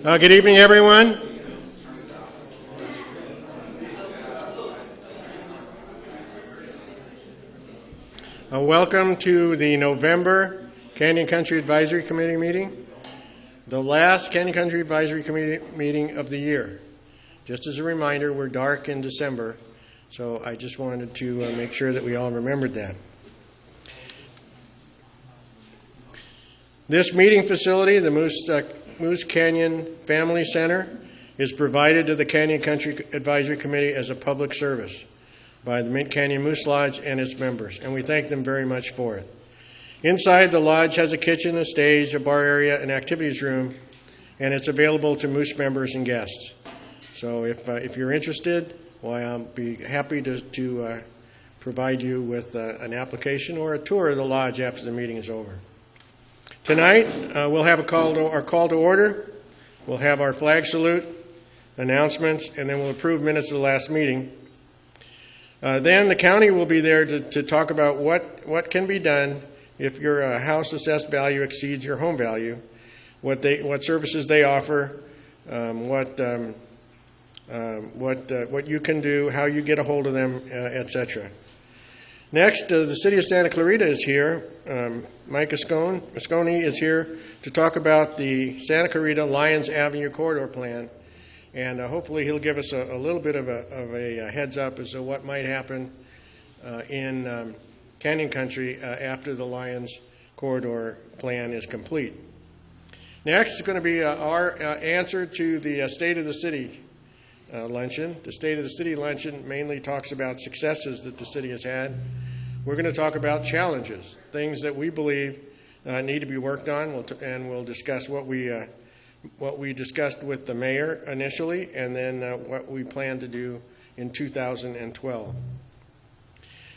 Good evening, everyone. Welcome to the November Canyon Country Advisory Committee meeting, the last Canyon Country Advisory Committee meeting of the year. Just as a reminder, we're dark in December, so I just wanted to make sure that we all remembered that. This meeting facility, the Moose Canyon Family Center, is provided to the Canyon Country Advisory Committee as a public service by the Mint Canyon Moose Lodge and its members, and we thank them very much for it. Inside, the lodge has a kitchen, a stage, a bar area, an activities room, and it's available to Moose members and guests. So if you're interested, well, I'll be happy to provide you with an application or a tour of the lodge after the meeting is over. Tonight, we'll have our call to order. We'll have our flag salute, announcements, and then we'll approve minutes of the last meeting. Then the county will be there to talk about what can be done if your house assessed value exceeds your home value, what services they offer, what you can do, how you get a hold of them, etc. Next, the City of Santa Clarita is here. Mike Asconi is here to talk about the Santa Clarita Lyons Avenue Corridor Plan, and hopefully he'll give us a little bit of a heads up as to what might happen in Canyon Country after the Lyons Corridor Plan is complete. Next is going to be our answer to the State of the City luncheon. The State of the City luncheon mainly talks about successes that the city has had. We're going to talk about challenges, things that we believe need to be worked on, and we'll discuss what we discussed with the mayor initially, and then what we plan to do in 2012.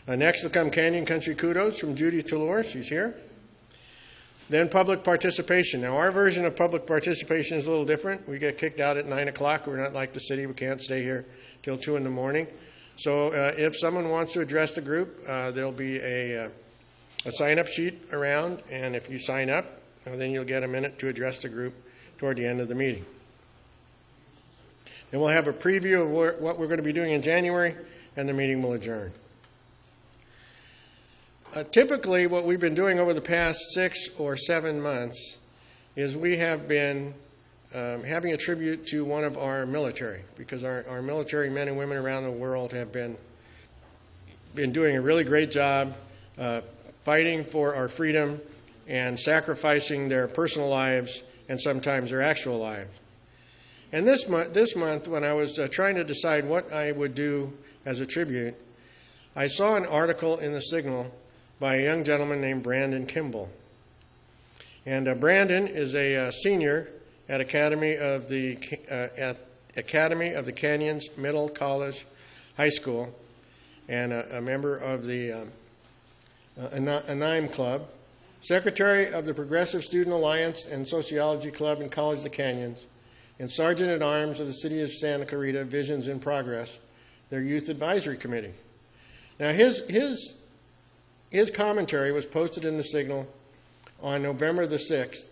Next will come Canyon Country Kudos from Judy Tallor. She's here. Then public participation. Now, our version of public participation is a little different. We get kicked out at 9 o'clock. We're not like the city. We can't stay here till 2 in the morning. So if someone wants to address the group, there'll be a sign-up sheet around, and if you sign up, then you'll get a minute to address the group toward the end of the meeting. Then we'll have a preview of what we're going to be doing in January, and the meeting will adjourn. Typically, what we've been doing over the past 6 or 7 months is we have been having a tribute to one of our military, because our military men and women around the world have been doing a really great job fighting for our freedom and sacrificing their personal lives and sometimes their actual lives. And this month, when I was trying to decide what I would do as a tribute, I saw an article in the Signal by a young gentleman named Brandon Kimball. And Brandon is a senior at Academy of the Canyons Middle College High School, and a member of the ANIME Club, secretary of the Progressive Student Alliance and Sociology Club in College of the Canyons, and Sergeant-at-Arms of the City of Santa Clarita Visions in Progress, their Youth Advisory Committee. Now, his commentary was posted in the Signal on November the 6th,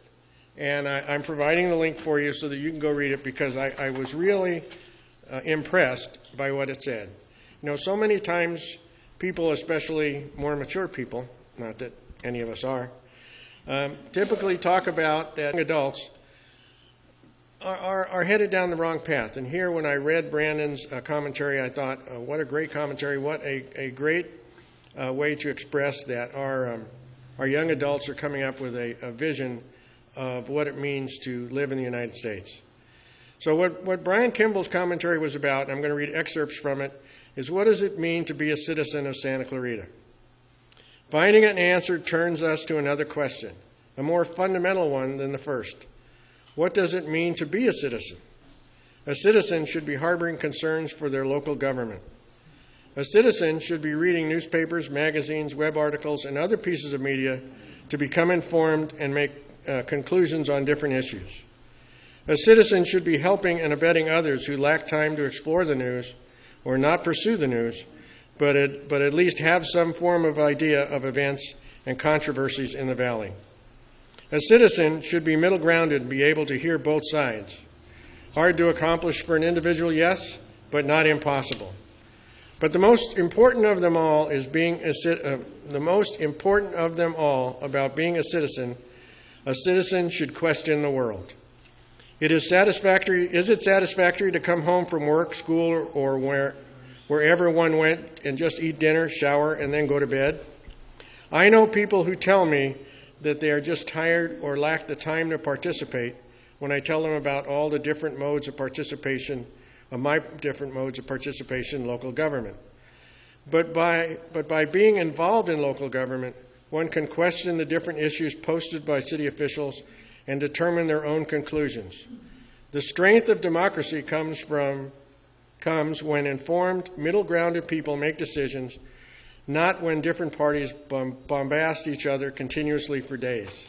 and I'm providing the link for you so that you can go read it, because I was really impressed by what it said. You know, so many times people, especially more mature people, not that any of us are, typically talk about that young adults are headed down the wrong path. And here, when I read Brandon's commentary, I thought, what a great commentary, what a great way to express that our young adults are coming up with a vision of what it means to live in the United States. So what Brian Kimball's commentary was about, and I'm going to read excerpts from it, is what does it mean to be a citizen of Santa Clarita? Finding an answer turns us to another question, a more fundamental one than the first. What does it mean to be a citizen? A citizen should be harboring concerns for their local government. A citizen should be reading newspapers, magazines, web articles, and other pieces of media to become informed and make conclusions on different issues. A citizen should be helping and abetting others who lack time to explore the news or not pursue the news, but at least have some form of idea of events and controversies in the Valley. A citizen should be middle grounded and be able to hear both sides. Hard to accomplish for an individual, yes, but not impossible. But the most important of them all is about being a citizen should question the world. Is it satisfactory to come home from work, school, or wherever one went and just eat dinner, shower, and then go to bed? I know people who tell me that they are just tired or lack the time to participate when I tell them about all the different modes of participation, my different modes of participation in local government. But by being involved in local government, one can question the different issues posted by city officials and determine their own conclusions. The strength of democracy comes when informed, middle-grounded people make decisions, not when different parties bombast each other continuously for days.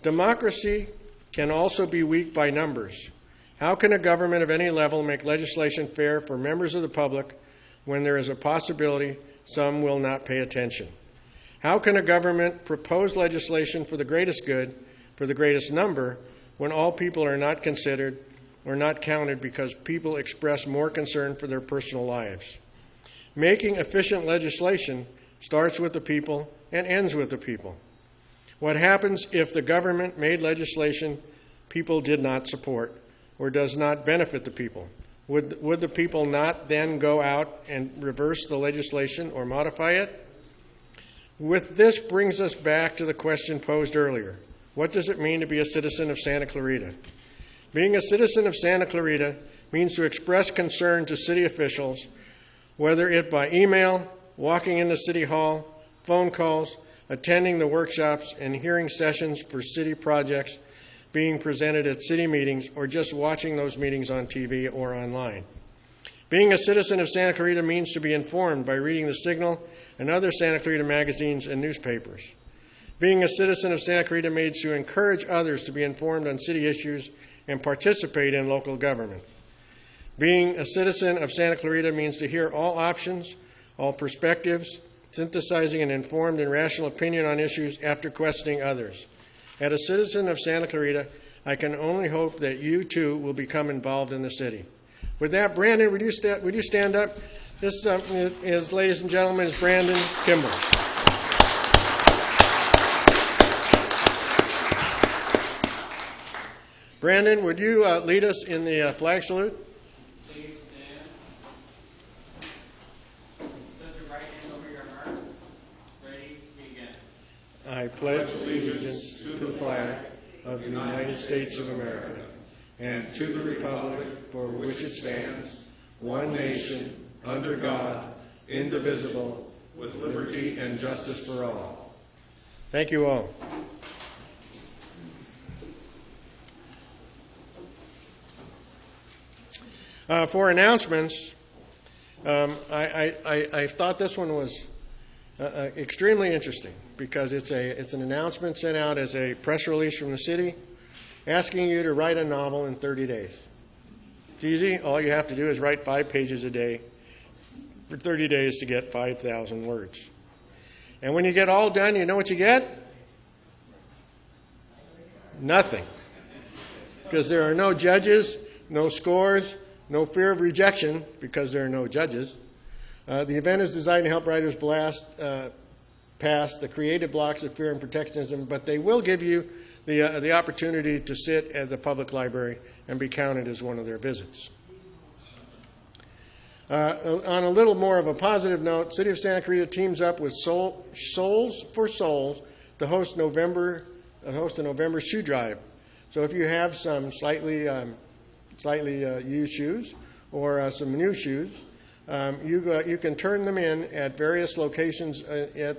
Democracy can also be weak by numbers. How can a government of any level make legislation fair for members of the public when there is a possibility some will not pay attention? How can a government propose legislation for the greatest good, for the greatest number, when all people are not considered or not counted because people express more concern for their personal lives? Making efficient legislation starts with the people and ends with the people. What happens if the government made legislation people did not support or does not benefit the people? Would the people not then go out and reverse the legislation or modify it? With this brings us back to the question posed earlier. What does it mean to be a citizen of Santa Clarita? Being a citizen of Santa Clarita means to express concern to city officials, whether it by email, walking into City Hall, phone calls, attending the workshops and hearing sessions for city projects being presented at city meetings, or just watching those meetings on TV or online. Being a citizen of Santa Clarita means to be informed by reading the Signal and other Santa Clarita magazines and newspapers. Being a citizen of Santa Clarita means to encourage others to be informed on city issues and participate in local government. Being a citizen of Santa Clarita means to hear all options, all perspectives, synthesizing an informed and rational opinion on issues after questioning others. As a citizen of Santa Clarita, I can only hope that you too will become involved in the city. With that, Brandon, would you stand up? This is, ladies and gentlemen, is Brandon Kimball. Brandon, would you lead us in the flag salute? Please stand. Put your right hand over your heart. Ready, begin. I pledge allegiance to the flag of the United States of America and to the republic for which it stands, one nation, under God, indivisible, with liberty and justice for all. Thank you all. For announcements, I thought this one was extremely interesting because it's an announcement sent out as a press release from the city asking you to write a novel in 30 days. It's easy. All you have to do is write 5 pages a day for 30 days to get 5,000 words. And when you get all done, you know what you get? Nothing. Because there are no judges, no scores, no fear of rejection because there are no judges. The event is designed to help writers past the creative blocks of fear and protectionism, but they will give you the opportunity to sit at the public library and be counted as one of their visits. On a little more of a positive note, City of Santa Clarita teams up with Souls for Souls to host a November shoe drive. So if you have some slightly used shoes or some new shoes, you can turn them in at various locations, at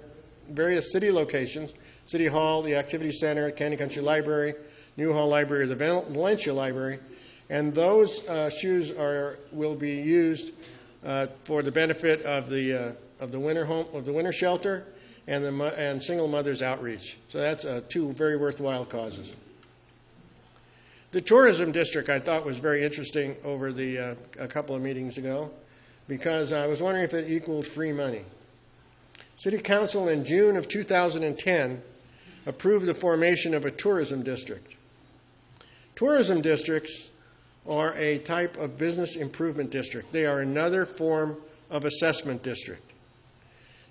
various city locations, City Hall, the Activity Center, Candy Country Library, New Hall Library, the Valencia Library, and those shoes will be used for the benefit of the winter shelter and Single Mothers Outreach. So that's 2 very worthwhile causes. The tourism district I thought was very interesting over a couple of meetings ago because I was wondering if it equaled free money. City Council in June of 2010 approved the formation of a tourism district. Tourism districts are a type of business improvement district. They are another form of assessment district.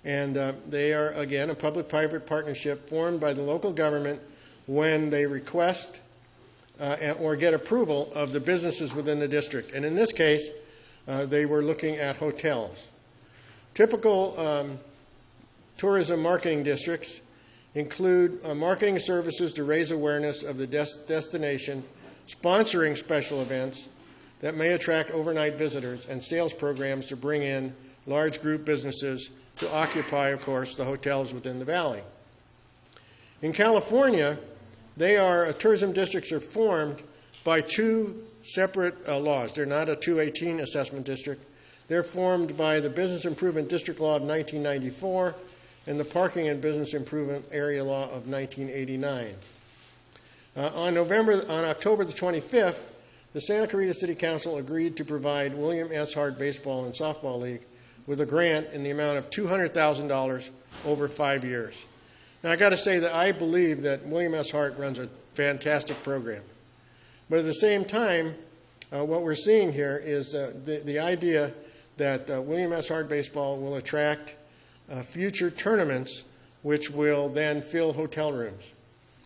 And they are, again, a public-private partnership formed by the local government when they request or get approval of the businesses within the district. And in this case, they were looking at hotels. Typical tourism marketing districts include marketing services to raise awareness of the destination, sponsoring special events that may attract overnight visitors, and sales programs to bring in large group businesses to occupy, of course, the hotels within the valley. In California, tourism districts are formed by two separate laws. They're not a 218 assessment district. They're formed by the Business Improvement District Law of 1994 and the Parking and Business Improvement Area Law of 1989. On October the 25th, the Santa Clarita City Council agreed to provide William S. Hart Baseball and Softball League with a grant in the amount of $200,000 over 5 years. Now, I got to say that I believe that William S. Hart runs a fantastic program. But at the same time, what we're seeing here is the idea that William S. Hart Baseball will attract future tournaments, which will then fill hotel rooms.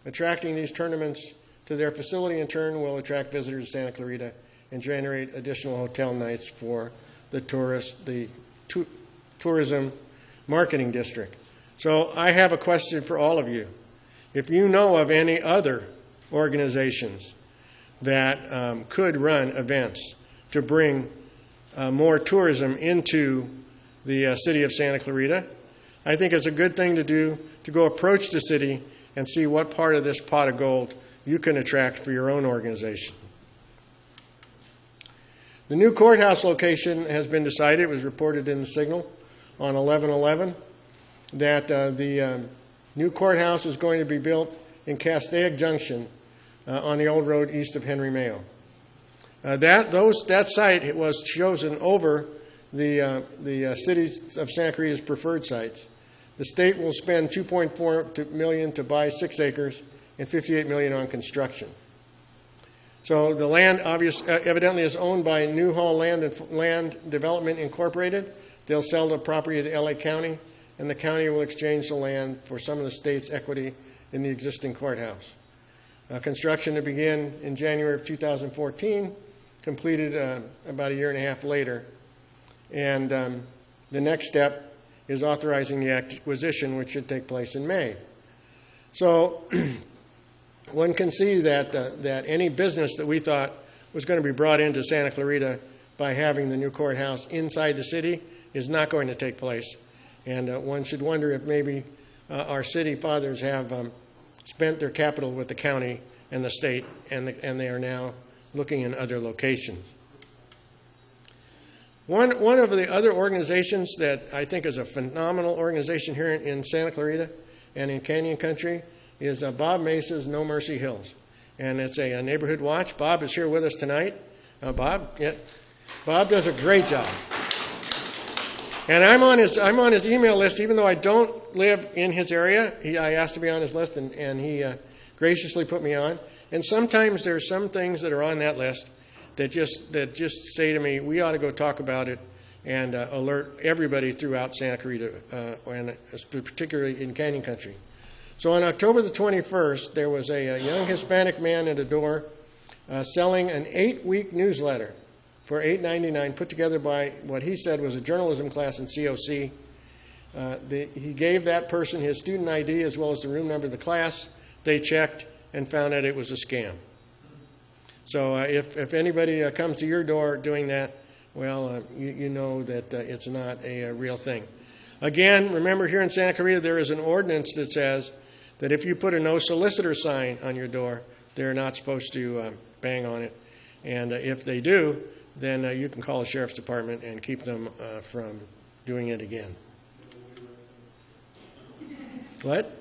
Attracting these tournaments to their facility, in turn, will attract visitors to Santa Clarita and generate additional hotel nights for the tourism marketing district. So I have a question for all of you. If you know of any other organizations that could run events to bring more tourism into the city of Santa Clarita, I think it's a good thing to do to go approach the city and see what part of this pot of gold you can attract for your own organization. The new courthouse location has been decided. It was reported in the Signal on 11/11 that the new courthouse is going to be built in Castaic Junction on the old road east of Henry Mayo. That site was chosen over the cities of Santa Clarita's preferred sites. The state will spend $2.4 million to buy 6 acres and $58 million on construction. So the land evidently is owned by Newhall Land Development Incorporated. They'll sell the property to LA County, and the county will exchange the land for some of the state's equity in the existing courthouse. Construction to begin in January of 2014, completed about a year and a half later. And the next step is authorizing the acquisition, which should take place in May. So one can see that any business that we thought was going to be brought into Santa Clarita by having the new courthouse inside the city is not going to take place. And one should wonder if maybe our city fathers have spent their capital with the county and the state, and they are now looking in other locations. One of the other organizations that I think is a phenomenal organization here in Santa Clarita and in Canyon Country is Bob Mesa's No Mercy Hills. And it's a neighborhood watch. Bob is here with us tonight. Bob does a great job. And I'm on his email list, even though I don't live in his area. I asked to be on his list, and he graciously put me on. And sometimes there's some things that are on that list that just say to me, we ought to go talk about it and alert everybody throughout Santa Clarita, and particularly in Canyon Country. So on October the 21st, there was a young Hispanic man at a door selling an 8-week newsletter for $8.99, put together by what he said was a journalism class in COC. He gave that person his student ID as well as the room number of the class. They checked and found out it was a scam. So if anybody comes to your door doing that, well, you know that it's not a real thing. Again, remember here in Santa Clarita there is an ordinance that says that if you put a no solicitor sign on your door, they're not supposed to bang on it. And if they do, then you can call the sheriff's department and keep them from doing it again. What?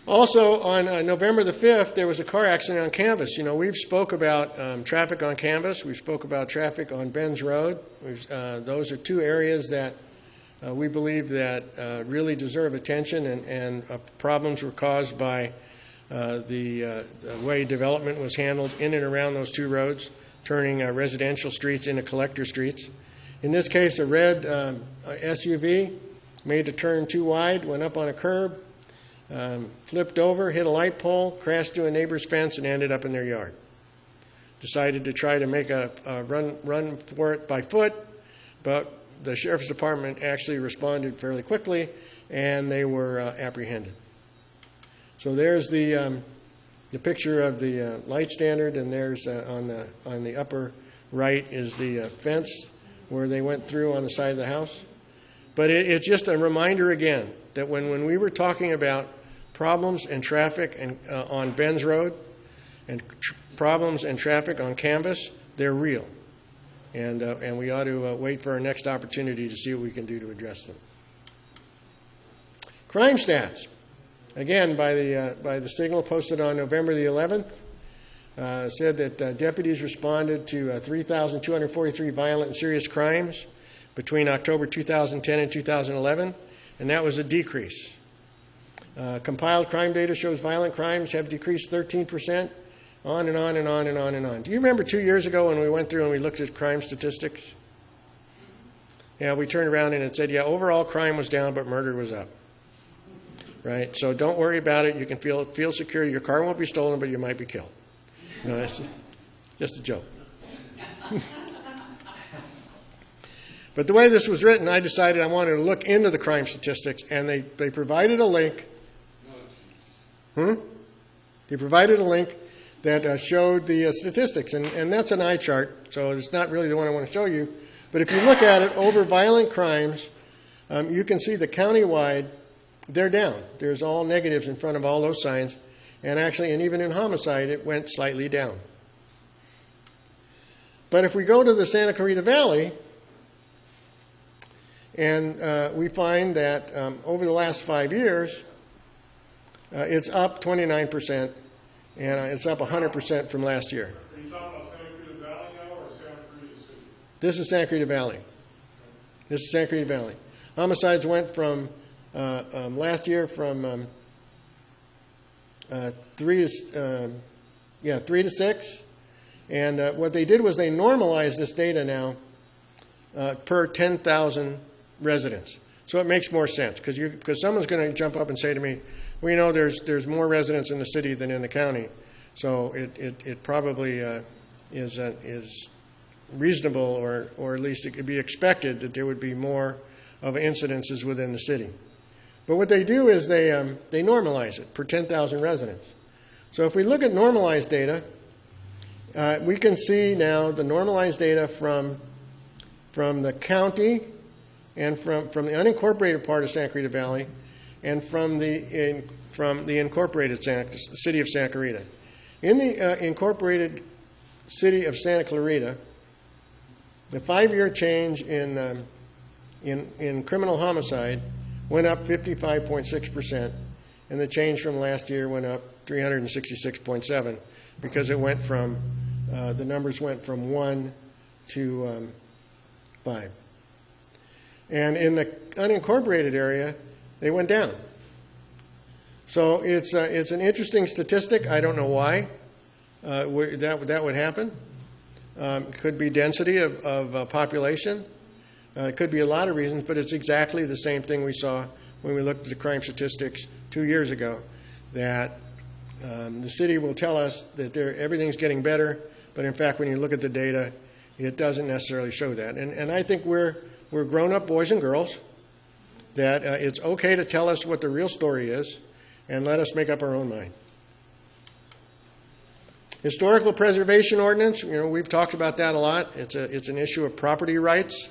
Also, on November the 5th, there was a car accident on Canvas. You know, we've spoke about traffic on Canvas. We spoke about traffic on Benz Road. Those are two areas that we believe that really deserve attention, and problems were caused by the way development was handled in and around those two roads, turning residential streets into collector streets. In this case, a red SUV made a turn too wide, went up on a curb, flipped over, hit a light pole, crashed to a neighbor's fence, and ended up in their yard. Decided to try to make a run for it by foot, but the sheriff's department actually responded fairly quickly, and they were apprehended. So there's the picture of the light standard, and there's on the upper right is the fence where they went through on the side of the house. But it's just a reminder again that when we were talking about problems and traffic and on Benz Road and problems and traffic on Canvas, they're real. And we ought to wait for our next opportunity to see what we can do to address them. Crime stats. Again, by the Signal posted on November the 11th, said that deputies responded to 3,243 violent and serious crimes between October 2010 and 2011, and that was a decrease. Compiled crime data shows violent crimes have decreased 13%, on and on and on and on and on. Do you remember 2 years ago when we went through and we looked at crime statistics? Yeah, we turned around and it said, yeah, overall crime was down, but murder was up. Right? So don't worry about it. You can feel secure. Your car won't be stolen, but you might be killed. No, that's just a joke. But the way this was written, I decided I wanted to look into the crime statistics, and they provided a link. They provided a link that showed the statistics, and that's an eye chart, so it's not really the one I want to show you. But if you look at it over violent crimes, you can see that countywide, they're down. There's all negatives in front of all those signs. And actually, and even in homicide, it went slightly down. But if we go to the Santa Clarita Valley, and we find that over the last 5 years, it's up 29%, and it's up 100% from last year. Are you talking about Santa Clarita Valley now or Santa Clarita City? This is Santa Clarita Valley. This is Santa Clarita Valley. Homicides went from last year from 3 to 6, and what they did was they normalized this data now per 10,000 residents. So it makes more sense because someone's going to jump up and say to me, "We know there's more residents in the city than in the county, so it probably is reasonable, or at least it could be expected that there would be more of incidences within the city." But what they do is they normalize it per 10,000 residents. So if we look at normalized data, we can see now the normalized data from the county and from the unincorporated part of Santa Clarita Valley and from the incorporated city of Santa Clarita. In the incorporated city of Santa Clarita, the 5-year change in criminal homicide went up 55.6%, and the change from last year went up 366.7%, because it went from the numbers went from 1 to 5. And in the unincorporated area, they went down. So it's an interesting statistic. I don't know why that would happen. It could be density of population. It could be a lot of reasons, but it's exactly the same thing we saw when we looked at the crime statistics 2 years ago, that the city will tell us that everything's getting better, but in fact, when you look at the data, it doesn't necessarily show that. And I think we're grown-up boys and girls, that it's okay to tell us what the real story is and let us make up our own mind. Historical preservation ordinance, we've talked about that a lot. It's an issue of property rights.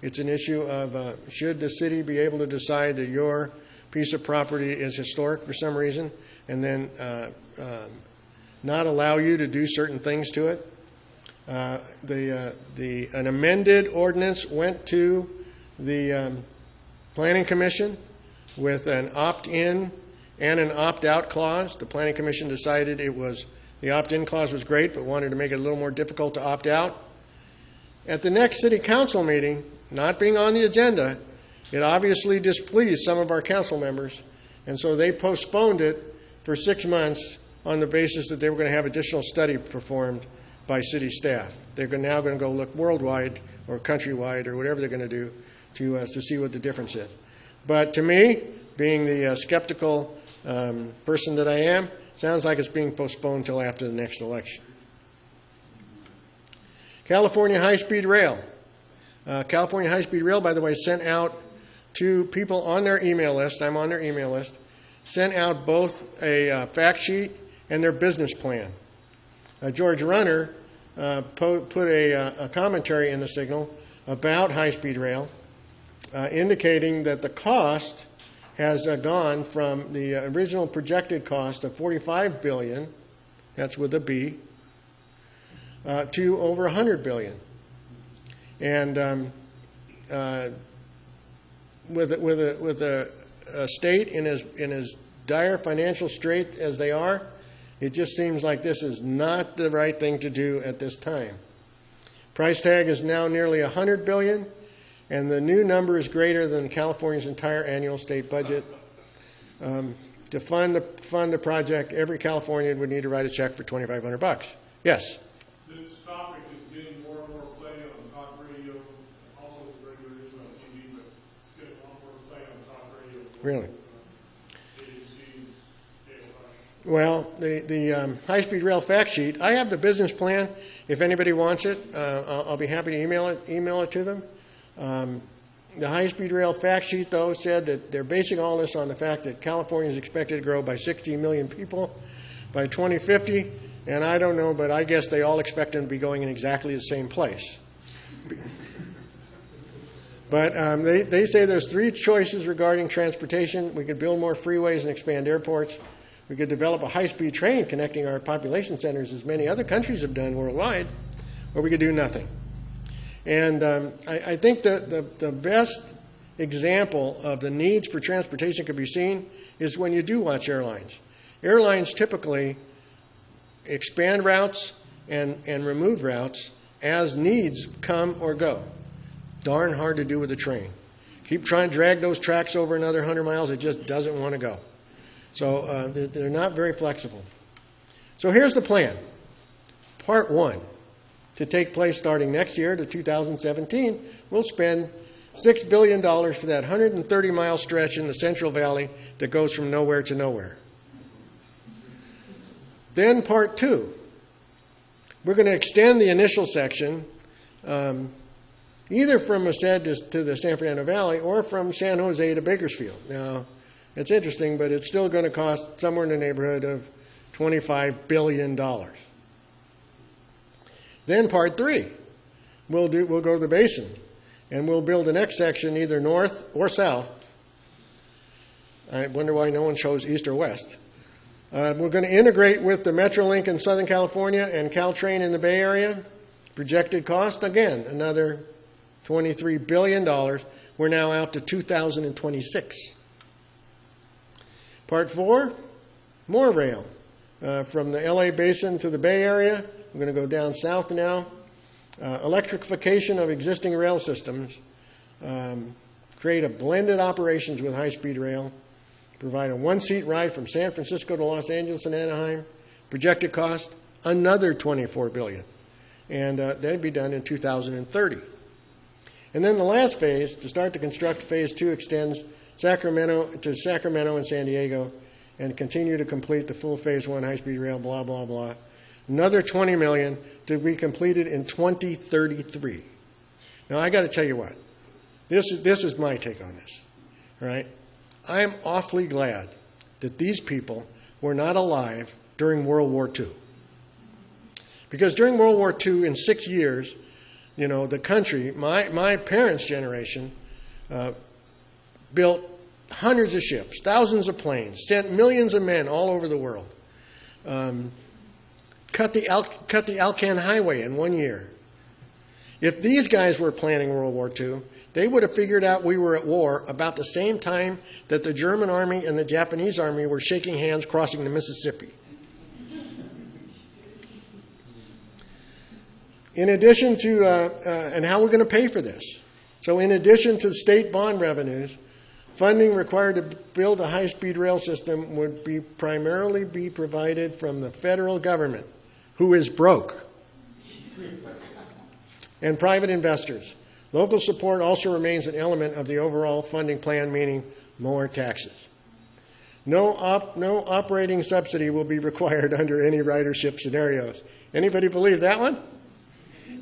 It's an issue of should the city be able to decide that your piece of property is historic for some reason and then not allow you to do certain things to it. An amended ordinance went to the Planning Commission with an opt-in and an opt-out clause. The Planning Commission decided the opt-in clause was great, but wanted to make it a little more difficult to opt out. At the next City Council meeting, not being on the agenda, it obviously displeased some of our council members, and so they postponed it for 6 months on the basis that they were going to have additional study performed by city staff. They're now going to go look worldwide or countrywide or whatever they're going to do to see what the difference is. But to me, being the skeptical person that I am, sounds like it's being postponed until after the next election. California High-Speed Rail. California High-Speed Rail, by the way, sent out to people on their email list, I'm on their email list, sent out both a fact sheet and their business plan. George Runner put a commentary in the Signal about high-speed rail, indicating that the cost has gone from the original projected cost of $45 billion, that's with a B, to over $100 billion. And with a state in as dire financial strait as they are, it just seems like this is not the right thing to do at this time. Price tag is now nearly $100 billion, and the new number is greater than California's entire annual state budget. To fund the project, every Californian would need to write a check for $2,500. Yes? This topic is getting more and more play on talk radio, also regular news on TV, but it's getting a lot more play on talk radio. Really? ABC, Well, the high-speed rail fact sheet, I have the business plan. If anybody wants it, I'll be happy to email it to them. The high-speed rail fact sheet, though, said that they're basing all this on the fact that California is expected to grow by 60 million people by 2050, and I don't know, but I guess they all expect them to be going in exactly the same place. But they say there's 3 choices regarding transportation. We could build more freeways and expand airports. We could develop a high-speed train connecting our population centers, as many other countries have done worldwide, or we could do nothing. And I think that the best example of the needs for transportation could be seen is when you do watch airlines. Airlines typically expand routes and remove routes as needs come or go. Darn hard to do with a train. Keep trying to drag those tracks over another 100 miles, it just doesn't want to go. So they're not very flexible. So here's the plan. Part 1. To take place starting next year to 2017, we'll spend $6 billion for that 130-mile stretch in the Central Valley that goes from nowhere to nowhere. Then Part 2. We're going to extend the initial section either from Merced to the San Fernando Valley or from San Jose to Bakersfield. Now, it's interesting, but it's still going to cost somewhere in the neighborhood of $25 billion. Then Part 3, we'll go to the basin, and we'll build the next section either north or south. I wonder why no one chose east or west. We're going to integrate with the Metrolink in Southern California and Caltrain in the Bay Area. Projected cost, again, another $23 billion. We're now out to 2026. Part 4, more rail. From the LA basin to the Bay Area. We're going to go down south now. Electrification of existing rail systems. Create a blended operations with high-speed rail. Provide a one-seat ride from San Francisco to Los Angeles and Anaheim. Projected cost, another $24 billion. And that'd be done in 2030. And then the last phase, to start to construct phase 2, extends Sacramento and San Diego, and continue to complete the full phase 1 high-speed rail, blah, blah, blah. Another $20 million to be completed in 2033. Now, I got to tell you what. This is my take on this. All right? I'm awfully glad that these people were not alive during World War II. Because during World War II, in 6 years, you know, the country, my parents' generation, built hundreds of ships, thousands of planes, sent millions of men all over the world. Cut the Alcan Highway in 1 year. If these guys were planning World War II, they would have figured out we were at war about the same time that the German army and the Japanese army were shaking hands crossing the Mississippi. In addition to, and how we're going to pay for this. So in addition to the state bond revenues, Funding required to build a high-speed rail system would primarily be provided from the federal government, who is broke, and private investors. Local support also remains an element of the overall funding plan, meaning more taxes. No operating subsidy will be required under any ridership scenarios. Anybody believe that one?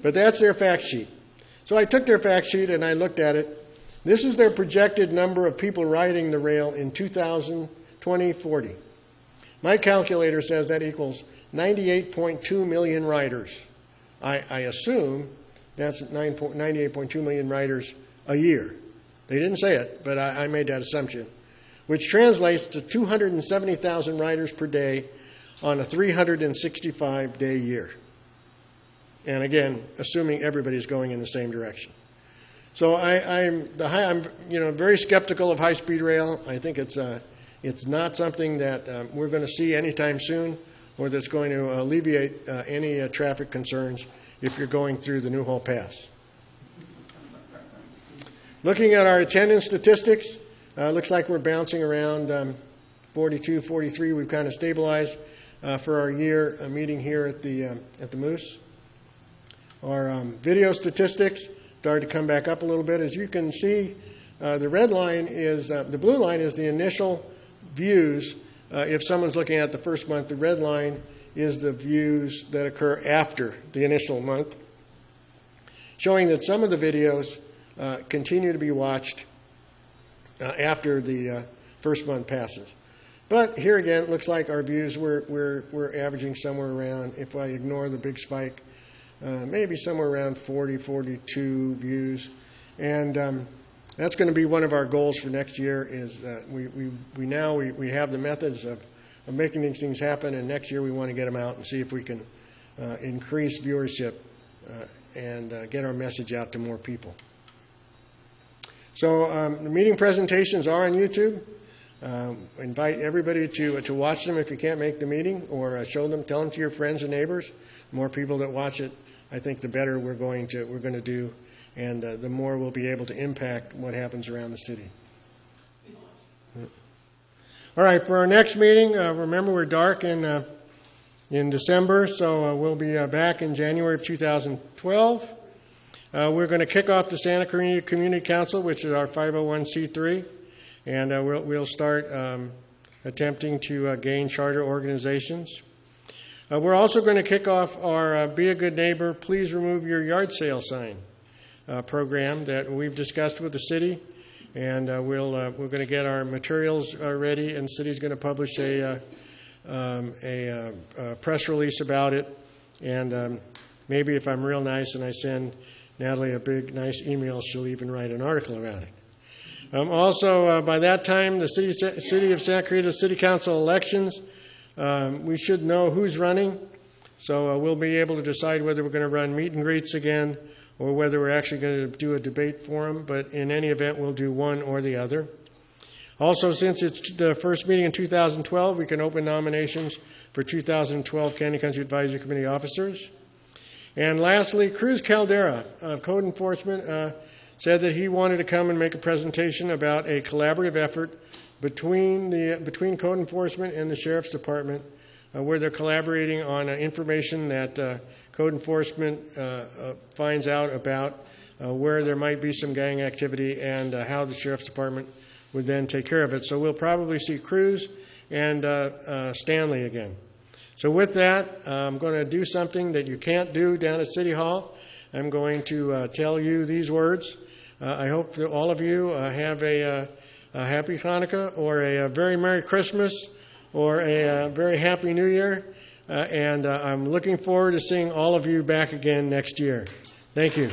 But that's their fact sheet. So I took their fact sheet and I looked at it. This is their projected number of people riding the rail in 2040. My calculator says that equals 98.2 million riders. I assume that's 98.2 million riders a year. They didn't say it, but I made that assumption, which translates to 270,000 riders per day on a 365-day year. And again, assuming everybody's going in the same direction. So I'm very skeptical of high-speed rail. I think it's not something that we're going to see anytime soon, or that's going to alleviate any traffic concerns if you're going through the Newhall Pass. Looking at our attendance statistics, looks like we're bouncing around 42, 43. We've kind of stabilized for our year meeting here at the Moose. Our video statistics started to come back up a little bit. As you can see, the red line is, the blue line is the initial views. If someone's looking at the first month, the red line is the views that occur after the initial month, showing that some of the videos continue to be watched after the first month passes. But here again, it looks like our views, we're averaging somewhere around, if I ignore the big spike, maybe somewhere around 40, 42 views. And that's going to be one of our goals for next year is we have the methods of making these things happen, and next year we want to get them out and see if we can increase viewership and get our message out to more people. So the meeting presentations are on YouTube. Invite everybody to watch them if you can't make the meeting, or show them, tell them to your friends and neighbors. The more people that watch it, I think the better we're going to do, and the more we'll be able to impact what happens around the city. All right, for our next meeting, remember we're dark in December, so we'll be back in January of 2012. We're going to kick off the Santa Clarita Community Council, which is our 501c3, and we'll start attempting to gain charter organizations. We're also going to kick off our Be a Good Neighbor, Please Remove Your Yard Sale sign program that we've discussed with the city, and we're going to get our materials ready, and the city's going to publish a press release about it, and maybe if I'm real nice and I send Natalie a big, nice email, she'll even write an article about it. Also, by that time, the City of Santa Clarita City Council elections, we should know who's running, so we'll be able to decide whether we're going to run meet and greets again or whether we're actually going to do a debate forum, but in any event, we'll do one or the other. Also, since it's the first meeting in 2012, we can open nominations for 2012 County Council Advisory Committee officers. And lastly, Cruz Caldera of Code Enforcement said that he wanted to come and make a presentation about a collaborative effort between Code Enforcement and the Sheriff's Department, where they're collaborating on information that Code Enforcement finds out about where there might be some gang activity and how the Sheriff's Department would then take care of it. So we'll probably see Cruz and Stanley again. So with that, I'm going to do something that you can't do down at City Hall. I'm going to tell you these words. I hope that all of you have a Happy Hanukkah or a very Merry Christmas or a very Happy New Year. And I'm looking forward to seeing all of you back again next year. Thank you.